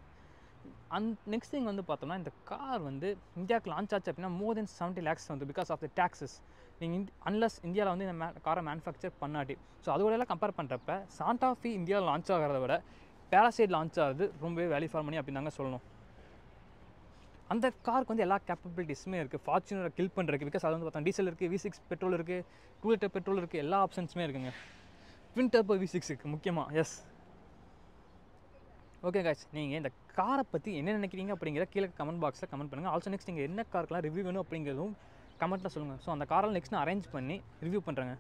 நெக்ஸ்ட் திங் வந்து பார்த்தோம்னா இந்த கார் வந்து இந்தியாவுக்கு லான்ச் ஆச்சு அப்படின்னா மோர் தென் 70 lakhs வந்து பிகாஸ் ஆஃப் த டேக்ஸஸ். நீங்கள் அன்லஸ் இந்தியாவில் வந்து இந்த காரை மேனுஃபேக்சர் பண்ணாட்டி. ஸோ அதோடலாம் கம்பேர் பண்ணுறப்ப சாண்டா ஃபே இந்தியாவில் லான்ச் ஆகிறத விட பேலசைட் லான்ச் ஆகுது ரொம்பவே வேல்யூ ஃபார் மணி அப்படின்னு தாங்க சொல்லணும். அந்த காருக்கு வந்து எல்லா கேப்பபிலிட்டிஸுமே இருக்குது ஃபார்ச்சுனரை கில் பண்ணுறதுக்கு. பிகாஸ் அது வந்து பார்த்தா டீசல் இருக்குது, V6 பெட்ரோல் இருக்குது, 2 லிட்டர் பெட்ரோல் இருக்குது, எல்லா ஆப்ஷன்ஸுமே இருக்குங்க. ட்வின் டர்போ V6 இருக்குது முக்கியமாக. எஸ், ஓகே காய்ஸ், நீங்கள் இந்த காரை பற்றி என்ன நினைக்கிறீங்க அப்படிங்கிற கீழே கமெண்ட் பாக்ஸில் கமெண்ட் பண்ணுங்கள். ஆல்சோ நெக்ஸ்ட் நீங்கள் என்ன காருக்கெலாம் ரிவ்யூ வேணும் அப்படிங்கிறதும் கமெண்ட்டில் சொல்லுங்கள். ஸோ அந்த காரெல்லாம் நெக்ஸ்ட் நான் அரேஞ்ச் பண்ணி ரிவ்யூ பண்ணுறேங்க.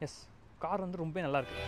எஸ், கார் வந்து ரொம்ப நல்லாயிருக்கு.